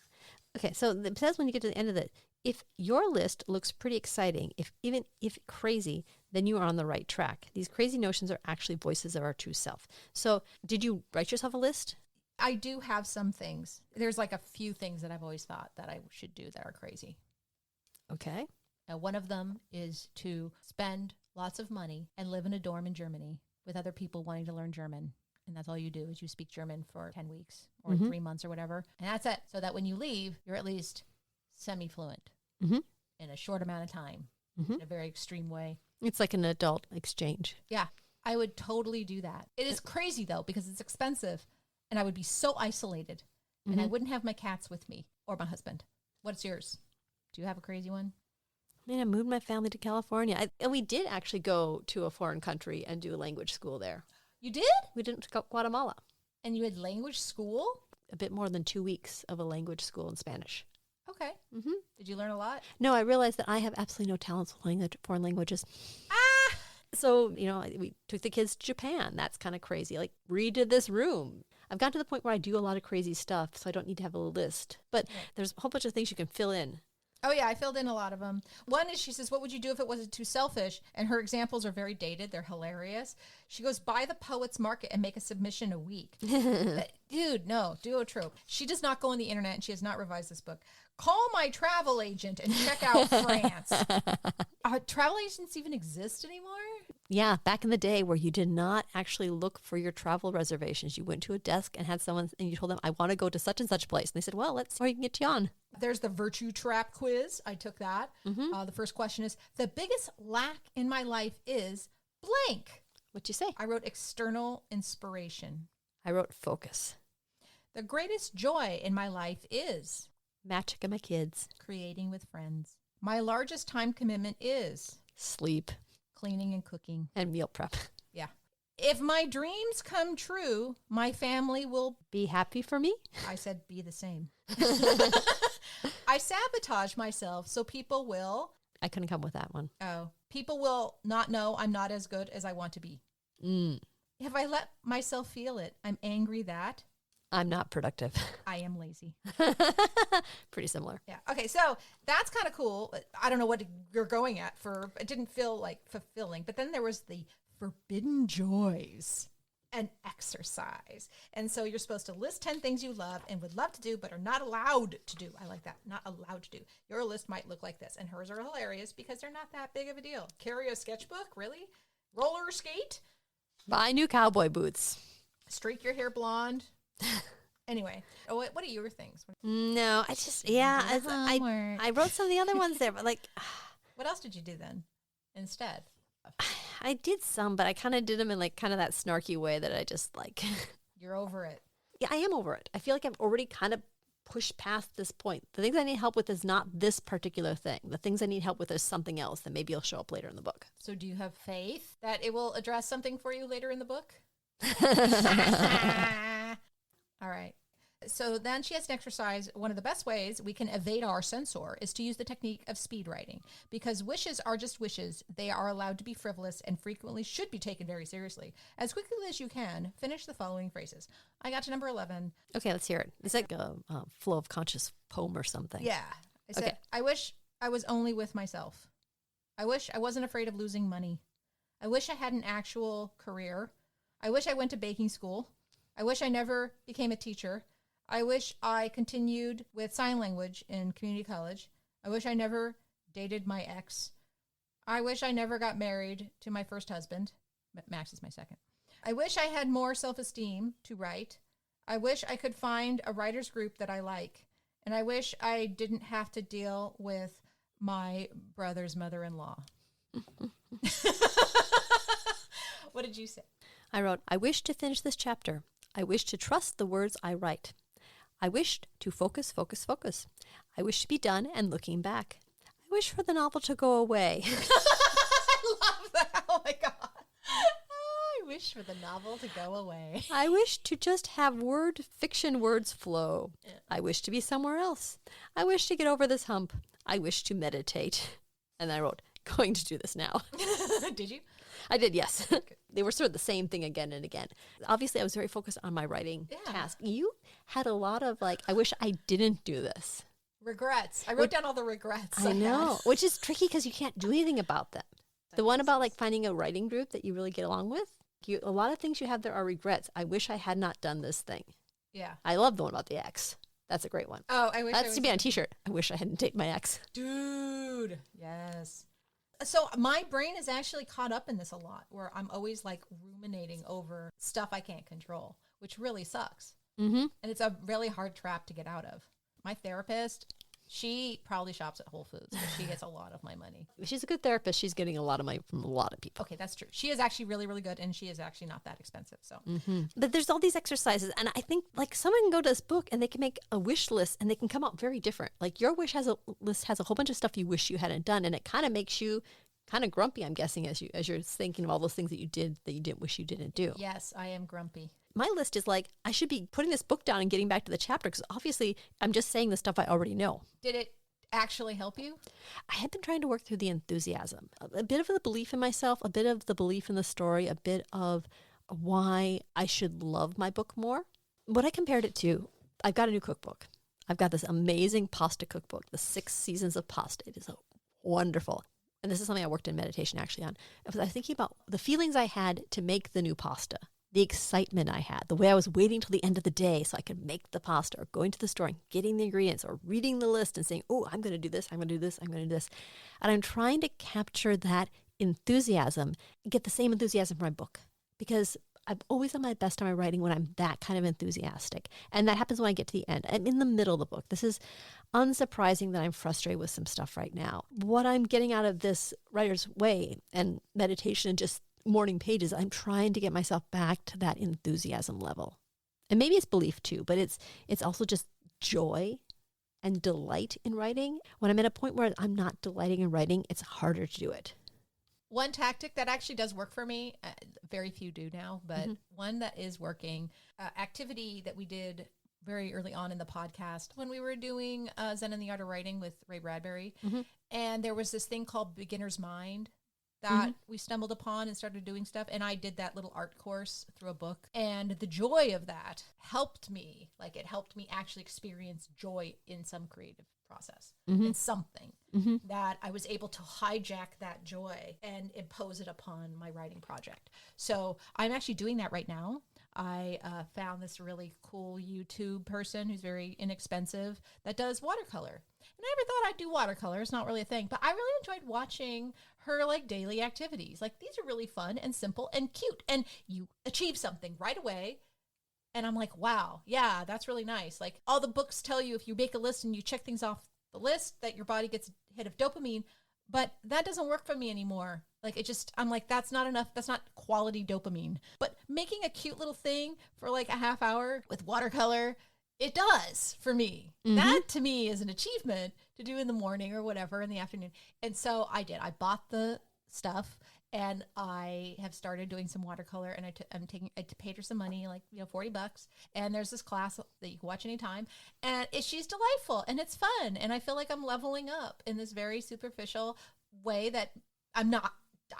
Okay. So it says when you get to the end of it, if your list looks pretty exciting, even if crazy, then you are on the right track. These crazy notions are actually voices of our true self. So did you write yourself a list? I do have some things. There's like a few things that I've always thought that I should do that are crazy. Okay. One of them is to spend lots of money and live in a dorm in Germany with other people wanting to learn German. And that's all you do is you speak German for 10 weeks or 3 months or whatever. And that's it. So that when you leave, you're at least semi-fluent in a short amount of time in a very extreme way. It's like an adult exchange. Yeah, I would totally do that. It is crazy though, because it's expensive and I would be so isolated and I wouldn't have my cats with me or my husband. What's yours? Do you have a crazy one? I moved my family to California. And we did actually go to a foreign country and do a language school there. You did? We did to Guatemala. And you had language school? A bit more than 2 weeks of a language school in Spanish. Okay. Did you learn a lot? No, I realized that I have absolutely no talents with foreign languages. So, we took the kids to Japan. That's kind of crazy. Like, redid this room. I've gotten to the point where I do a lot of crazy stuff, so I don't need to have a list. But there's a whole bunch of things you can fill in. Oh, yeah, I filled in a lot of them. One is she says, what would you do if it wasn't too selfish? And her examples are very dated. They're hilarious. She goes, buy the Poets Market and make a submission a week. Dude, no, duotrope. She does not go on the internet and she has not revised this book. Call my travel agent and check out France. Travel agents even exist anymore? Yeah, back in the day where you did not actually look for your travel reservations. You went to a desk and had someone, and you told them, I want to go to such and such place. And they said, well, let's see how you can get you on. There's the virtue trap quiz. I took that. The first question is, the biggest lack in my life is blank. What'd you say? I wrote external inspiration. I wrote focus. The greatest joy in my life is Magic and my kids. creating with friends. My largest time commitment is Sleep. cleaning and cooking. And meal prep. Yeah. If my dreams come true, my family will, Be happy for me? I said, be the same. I sabotage myself so people will, I couldn't come with that one. people will not know I'm not as good as I want to be. If I let myself feel it, I'm angry that I'm not productive. I am lazy. Pretty similar. Yeah. Okay. So that's kind of cool. I don't know what you're going at for, it didn't feel like fulfilling, but then there was the forbidden joys and exercise. And so you're supposed to list 10 things you love and would love to do, but are not allowed to do. I like that. Not allowed to do. Your list might look like this, and hers are hilarious because they're not that big of a deal. Carry a sketchbook? Really? Roller skate? Buy new cowboy boots. Streak your hair blonde? Anyway, what are your things? No, I just, yeah, I wrote some of the other ones there, but like, What else did you do then instead? I did some, but I kind of did them in like kind of that snarky way that I just like, You're over it. yeah, I am over it. I feel like I've already kind of pushed past this point. The things I need help with is not this particular thing. The things I need help with is something else that maybe will show up later in the book. So do you have faith that it will address something for you later in the book? All right. So then she has an exercise. One of the best ways we can evade our censor is to use the technique of speed writing, because wishes are just wishes. They are allowed to be frivolous and frequently should be taken very seriously. As quickly as you can, finish the following phrases. I got to number 11. Okay, let's hear it. It's like a flow of conscious poem or something. Yeah. I said, Okay. I wish I was only with myself. I wish I wasn't afraid of losing money. I wish I had an actual career. I wish I went to baking school. I wish I never became a teacher. I wish I continued with sign language in community college. I wish I never dated my ex. I wish I never got married to my first husband. Max is my second. I wish I had more self-esteem to write. I wish I could find a writer's group that I like. And I wish I didn't have to deal with my brother's mother-in-law. What did you say? I wrote, I wish to finish this chapter. I wish to trust the words I write. I wished to focus, focus, focus. I wish to be done and looking back. I wish for the novel to go away. I love that. Oh my God. I wish for the novel to go away. I wish to just have fiction words flow. I wish to be somewhere else. I wish to get over this hump. I wish to meditate. And I wrote, going to do this now. Did you? I did, yes. They were sort of the same thing again and again. Obviously, I was very focused on my writing task. You had a lot of like, I wish I didn't do this. Regrets. I wrote down all the regrets. I know, which is tricky because you can't do anything about them. The one about like finding a writing group that you really get along with, a lot of things you have there are regrets. I wish I had not done this thing. Yeah. I love the one about the ex. That's a great one. Oh, I wish That's to be on a t-shirt. I wish I hadn't dated my ex. Dude. Yes. So my brain is actually caught up in this a lot, where I'm always like ruminating over stuff I can't control, which really sucks. Mm-hmm. And it's a really hard trap to get out of. My therapist, she probably shops at Whole Foods, and she gets a lot of my money. If she's a good therapist, she's getting a lot of money from a lot of people. Okay, that's true. She is actually really, really good, and she is actually not that expensive. So, But there's all these exercises, and I think like someone can go to this book and they can make a wish list, and they can come out very different. Like your wish list has a whole bunch of stuff you wish you hadn't done, and it kind of makes you kind of grumpy, I'm guessing, as you're thinking of all those things that you didn't wish you didn't do. yes, I am grumpy. My list is like, I should be putting this book down and getting back to the chapter, because obviously I'm just saying the stuff I already know. Did it actually help you? I had been trying to work through the enthusiasm, a bit of the belief in myself, a bit of the belief in the story, a bit of why I should love my book more. What I compared it to, I've got a new cookbook. I've got this amazing pasta cookbook, The 6 Seasons of Pasta. It is wonderful. And this is something I worked in meditation actually on. I was thinking about the feelings I had to make the new pasta, the excitement I had, the way I was waiting till the end of the day so I could make the pasta, or going to the store and getting the ingredients, or reading the list and saying, oh, I'm going to do this, I'm going to do this, I'm going to do this. And I'm trying to capture that enthusiasm and get the same enthusiasm for my book, because I'm always on my best time of writing when I'm that kind of enthusiastic. And that happens when I get to the end. I'm in the middle of the book. This is unsurprising that I'm frustrated with some stuff right now. What I'm getting out of this writer's way and meditation and just morning pages, I'm trying to get myself back to that enthusiasm level. And maybe it's belief too, but it's also just joy and delight in writing. When I'm at a point where I'm not delighting in writing, it's harder to do it. One tactic that actually does work for me, very few do now, but one that is working, activity that we did very early on in the podcast when we were doing Zen and the Art of Writing with Ray Bradbury. And there was this thing called Beginner's Mind that we stumbled upon and started doing stuff. And I did that little art course through a book. And the joy of that helped me. Like, it helped me actually experience joy in some creative process, in something that I was able to hijack that joy and impose it upon my writing project. So I'm actually doing that right now. I found this really cool YouTube person who's very inexpensive that does watercolor. And I never thought I'd do watercolor. It's not really a thing, but I really enjoyed watching her like daily activities. Like, these are really fun and simple and cute, and you achieve something right away. And I'm like, wow, yeah, that's really nice. Like, all the books tell you if you make a list and you check things off the list that your body gets a hit of dopamine, but that doesn't work for me anymore. Like, I'm like, that's not enough. That's not quality dopamine. But making a cute little thing for like a half hour with watercolor, it does for me. That to me is an achievement to do in the morning or whatever in the afternoon. And so I did. I bought the stuff and I have started doing some watercolor, and I paid her some money, like, $40. And there's this class that you can watch anytime, and she's delightful and it's fun. And I feel like I'm leveling up in this very superficial way that I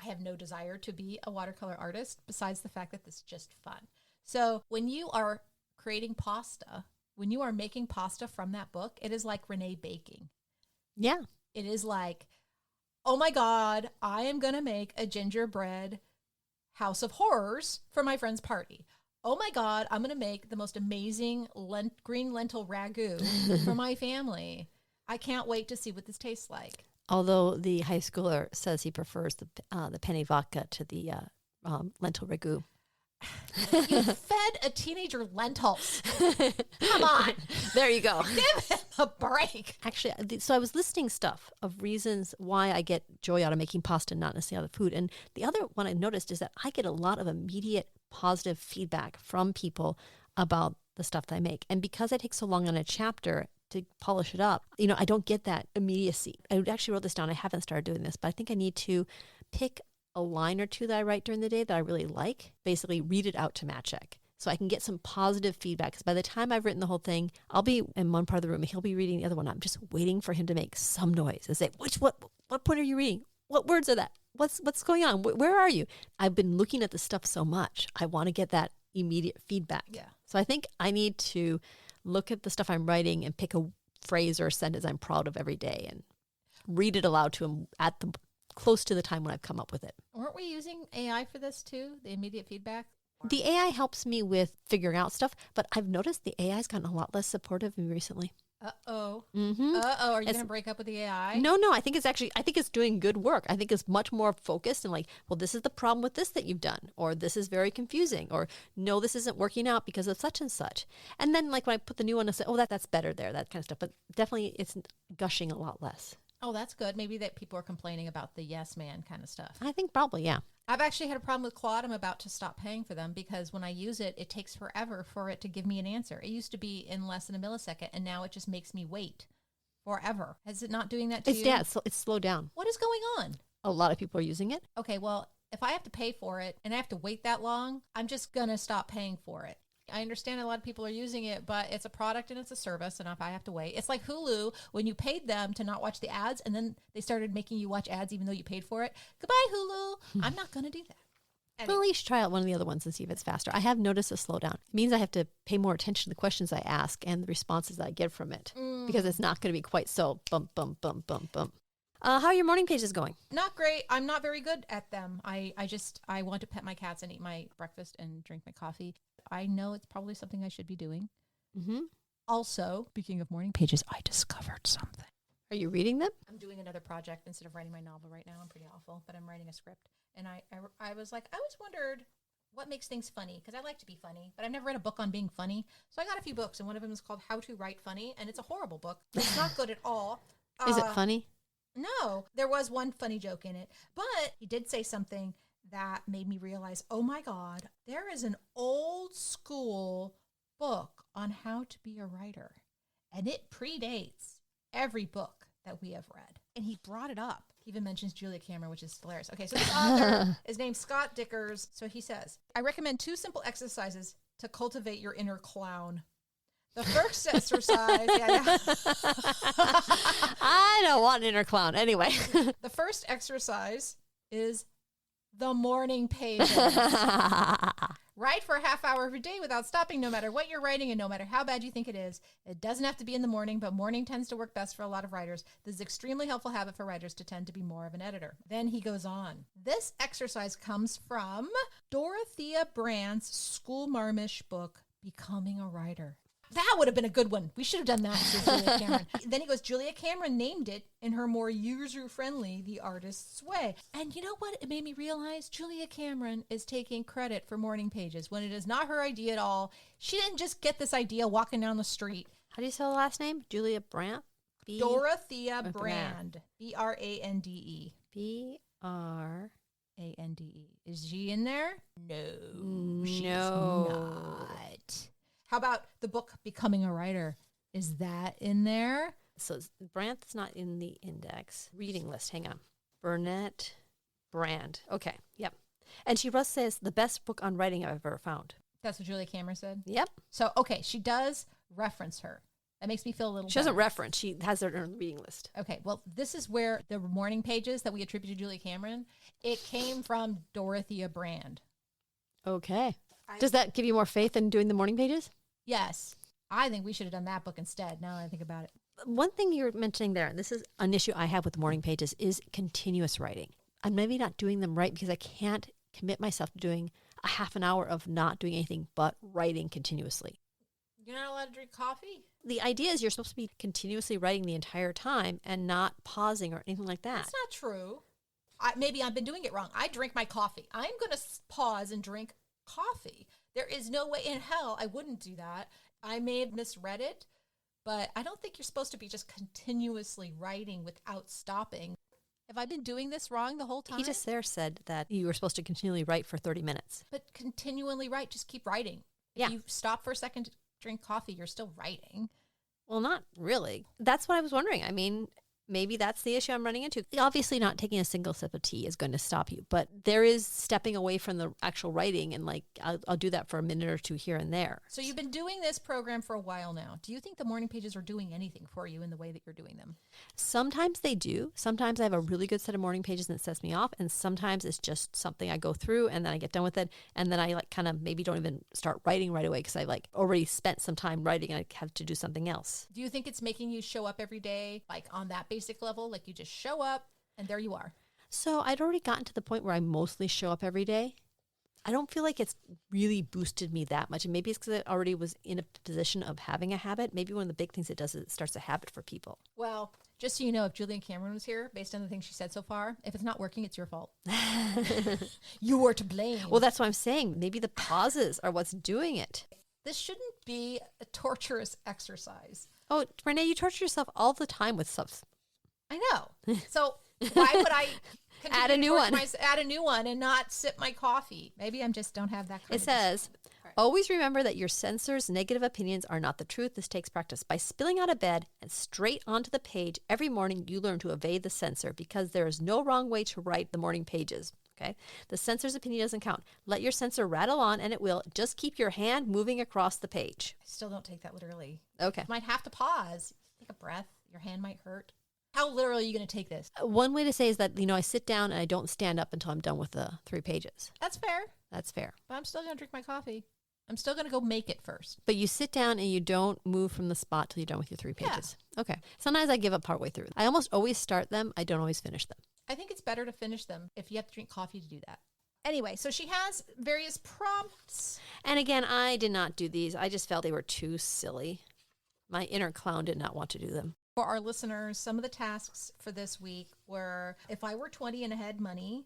have no desire to be a watercolor artist besides the fact that this is just fun. So when you are creating pasta, when you are making pasta from that book, it is like Renee baking. Yeah. It is like, oh my God, I am going to make a gingerbread house of horrors for my friend's party. Oh my God, I'm going to make the most amazing green lentil ragu for my family. I can't wait to see what this tastes like. Although the high schooler says he prefers the penny vodka to the lentil ragu. You fed a teenager lentils. Come on. There you go. Give him a break. Actually, so I was listing stuff of reasons why I get joy out of making pasta, not necessarily other food. And the other one I noticed is that I get a lot of immediate positive feedback from people about the stuff that I make. And because I take so long on a chapter to polish it up, I don't get that immediacy. I actually wrote this down. I haven't started doing this, but I think I need to pick a line or two that I write during the day that I really like, basically read it out to Matt check so I can get some positive feedback. Because by the time I've written the whole thing, I'll be in one part of the room and he'll be reading the other one. I'm just waiting for him to make some noise and say, what point are you reading? What words are that? What's going on? Where are you? I've been looking at the stuff so much. I want to get that immediate feedback. Yeah. So I think I need to look at the stuff I'm writing and pick a phrase or a sentence I'm proud of every day and read it aloud to him close to the time when I've come up with it. Weren't we using AI for this too? The immediate feedback? The AI helps me with figuring out stuff, but I've noticed the AI's gotten a lot less supportive of me recently. Uh-oh. Are you going to break up with the AI? No, I think it's doing good work. I think it's much more focused and like, well, this is the problem with this that you've done, or this is very confusing, or no, this isn't working out because of such and such. And then like when I put the new one, I say, oh, that's better there, that kind of stuff. But definitely it's gushing a lot less. Oh, that's good. Maybe that people are complaining about the yes man kind of stuff. I think probably, yeah. I've actually had a problem with Claude. I'm about to stop paying for them because when I use it, it takes forever for it to give me an answer. It used to be in less than a millisecond, and now it just makes me wait forever. Is it not doing that to you? Yeah, it's slowed down. What is going on? A lot of people are using it. Okay, well, if I have to pay for it and I have to wait that long, I'm just going to stop paying for it. I understand a lot of people are using it, but it's a product and it's a service. And if I have to wait, it's like Hulu, when you paid them to not watch the ads and then they started making you watch ads even though you paid for it. Goodbye, Hulu. I'm not going to do that. Well, you should try out one of the other ones and see if it's faster. I have noticed a slowdown. It means I have to pay more attention to the questions I ask and the responses that I get from it because it's not going to be quite so bump, bump, bump, bump, bump. How are your morning pages going? Not great. I'm not very good at them. I want to pet my cats and eat my breakfast and drink my coffee. I know it's probably something I should be doing. Mm-hmm. Also, speaking of morning pages, I discovered something. Are you reading them? I'm doing another project instead of writing my novel right now. I'm pretty awful, but I'm writing a script. And I was like, I always wondered what makes things funny, because I like to be funny, but I've never read a book on being funny. So I got a few books, and one of them is called How to Write Funny, and it's a horrible book. It's not good at all. Is it funny? No, there was one funny joke in it, but he did say something that made me realize, oh my God, there is an old school book on how to be a writer, and it predates every book that we have read. And he brought it up. He even mentions Julia Cameron, which is hilarious. Okay, so this author is named Scott Dickers. So he says, I recommend 2 simple exercises to cultivate your inner clown. The first exercise, I don't want an inner clown. Anyway. The first exercise is the morning pages. Write for a half hour every day without stopping, no matter what you're writing and no matter how bad you think it is. It doesn't have to be in the morning, but morning tends to work best for a lot of writers. This is an extremely helpful habit for writers to tend to be more of an editor. Then he goes on. This exercise comes from Dorothea Brandt's School Marmish book, Becoming a Writer. That would have been a good one. We should have done that to Julia Cameron. Then he goes, Julia Cameron named it in her more user-friendly The Artist's Way. And you know what? It made me realize Julia Cameron is taking credit for morning pages when it is not her idea at all. She didn't just get this idea walking down the street. How do you spell the last name? Julia Brandt? Dorothea Brand. Brande. Brande. Is she in there? No. She's No. not. How about the book Becoming a Writer? Is that in there? So Brandt's not in the index. Reading list. Hang on. Burnett Brand. Okay. Yep. And she says the best book on writing I've ever found. That's what Julia Cameron said? Yep. So, okay, she does reference her. That makes me feel a little She doesn't reference. She has her on the reading list. Okay, well, this is where the morning pages that we attribute to Julia Cameron, it came from Dorothea Brand. Okay. Does that give you more faith in doing the morning pages? Yes. I think we should have done that book instead, now that I think about it. One thing you're mentioning there, and this is an issue I have with the morning pages, is continuous writing. I'm maybe not doing them right because I can't commit myself to doing a half an hour of not doing anything but writing continuously. You're not allowed to drink coffee? The idea is you're supposed to be continuously writing the entire time and not pausing or anything like that. That's not true. Maybe I've been doing it wrong. I drink my coffee. I'm going to pause and drink coffee. There is no way in hell I wouldn't do that. I may have misread it, but I don't think you're supposed to be just continuously writing without stopping. Have I been doing this wrong the whole time? He just there said that you were supposed to continually write for 30 minutes. But continually write, just keep writing. Yeah. If you stop for a second to drink coffee, you're still writing. Well, not really. That's what I was wondering. I mean, maybe that's the issue I'm running into. Obviously, not taking a single sip of tea is going to stop you, but there is stepping away from the actual writing, and like I'll do that for a minute or two here and there. So you've been doing this program for a while now. Do you think the morning pages are doing anything for you in the way that you're doing them? Sometimes they do. Sometimes I have a really good set of morning pages and it sets me off, and sometimes it's just something I go through and then I get done with it, and then I like kind of maybe don't even start writing right away because I like already spent some time writing and I have to do something else. Do you think it's making you show up every day, like on that basic level, like you just show up and there you are? So I'd already gotten to the point where I mostly show up every day. I don't feel like it's really boosted me that much. And maybe it's because I already was in a position of having a habit. Maybe one of the big things it does is it starts a habit for people. Well, just so you know, if Julia Cameron was here, based on the things she said so far, if it's not working, it's your fault. You were to blame. Well, that's what I'm saying. Maybe the pauses are what's doing it. This shouldn't be a torturous exercise. Oh, Renee, you torture yourself all the time with stuff. I know. So why would I add a new one? Add a new one and not sip my coffee? Maybe I just don't have that kind It says, always remember that your censor's negative opinions are not the truth. This takes practice. By spilling out of bed and straight onto the page every morning, you learn to evade the censor because there is no wrong way to write the morning pages. Okay? The censor's opinion doesn't count. Let your censor rattle on and it will. Just keep your hand moving across the page. I still don't take that literally. Okay. You might have to pause. Take a breath. Your hand might hurt. How literally are you going to take this? One way to say is that, I sit down and I don't stand up until I'm done with the 3 pages. That's fair. That's fair. But I'm still going to drink my coffee. I'm still going to go make it first. But you sit down and you don't move from the spot till you're done with your 3 pages. Yeah. Okay. Sometimes I give up partway through. I almost always start them. I don't always finish them. I think it's better to finish them if you have to drink coffee to do that. Anyway, so she has various prompts. And again, I did not do these. I just felt they were too silly. My inner clown did not want to do them. For our listeners, some of the tasks for this week were, if I were 20 and had money, ...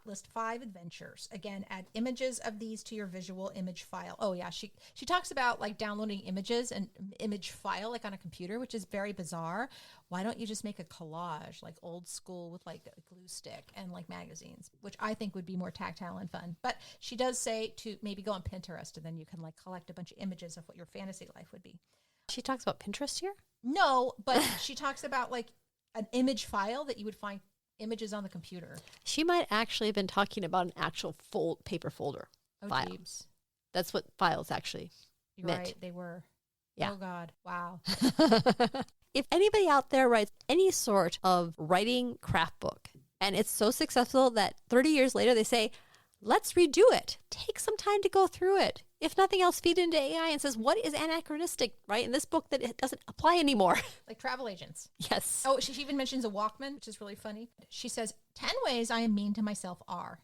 list 5 adventures. Again, add images of these to your visual image file. Oh yeah, she talks about like downloading images and image file like on a computer, which is very bizarre. Why don't you just make a collage like old school with like a glue stick and like magazines, which I think would be more tactile and fun. But she does say to maybe go on Pinterest and then you can like collect a bunch of images of what your fantasy life would be. She talks about Pinterest here? No, but she talks about like an image file that you would find images on the computer. She might actually have been talking about an actual paper folder file. Geez. That's what files actually You're meant. right, they were. Yeah. Oh God, wow. If anybody out there writes any sort of writing craft book and it's so successful that 30 years later they say, let's redo it. Take some time to go through it. If nothing else, feed into AI and says, what is anachronistic, right, in this book that it doesn't apply anymore? Like travel agents. Yes. Oh, she even mentions a Walkman, which is really funny. She says, 10 ways I am mean to myself are,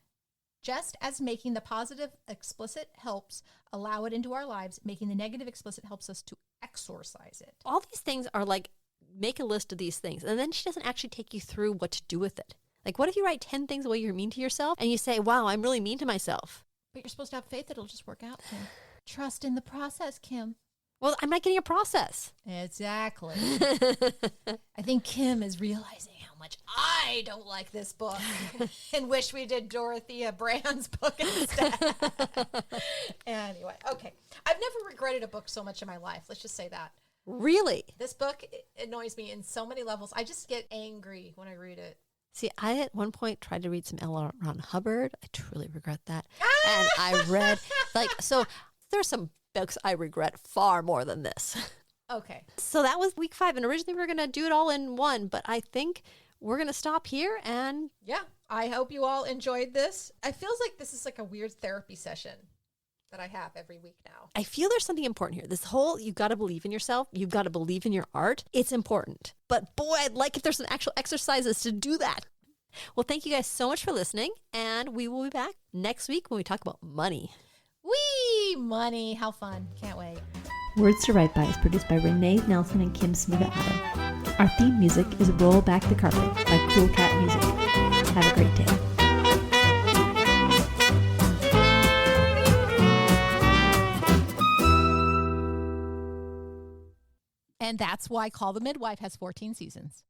just as making the positive explicit helps allow it into our lives, making the negative explicit helps us to exorcise it. All these things are like, make a list of these things. And then she doesn't actually take you through what to do with it. Like, what if you write 10 things the way you're mean to yourself and you say, wow, I'm really mean to myself? But you're supposed to have faith that it'll just work out, Kim. Trust in the process, Kim. Well, I'm not getting a process. Exactly. I think Kim is realizing how much I don't like this book and wish we did Dorothea Brand's book instead. Anyway, okay. I've never regretted a book so much in my life. Let's just say that. Really? This book annoys me in so many levels. I just get angry when I read it. See, I at one point tried to read some L. Ron Hubbard. I truly regret that. And I read, so there's some books I regret far more than this. Okay. So that was week 5. And originally we were going to do it all in one, but I think we're going to stop here. And yeah, I hope you all enjoyed this. It feels like this is like a weird therapy session that I have every week now. I feel there's something important here. This whole, you've got to believe in yourself. You've got to believe in your art. It's important. But boy, I'd like if there's some actual exercises to do that. Well, thank you guys so much for listening. And we will be back next week when we talk about money. Whee! Money. How fun. Can't wait. Words to Write By is produced by Renee Nelson and Kim Smiga-Addo. Our theme music is Roll Back the Carpet by Cool Cat Music. Have a great day. And that's why Call the Midwife has 14 seasons.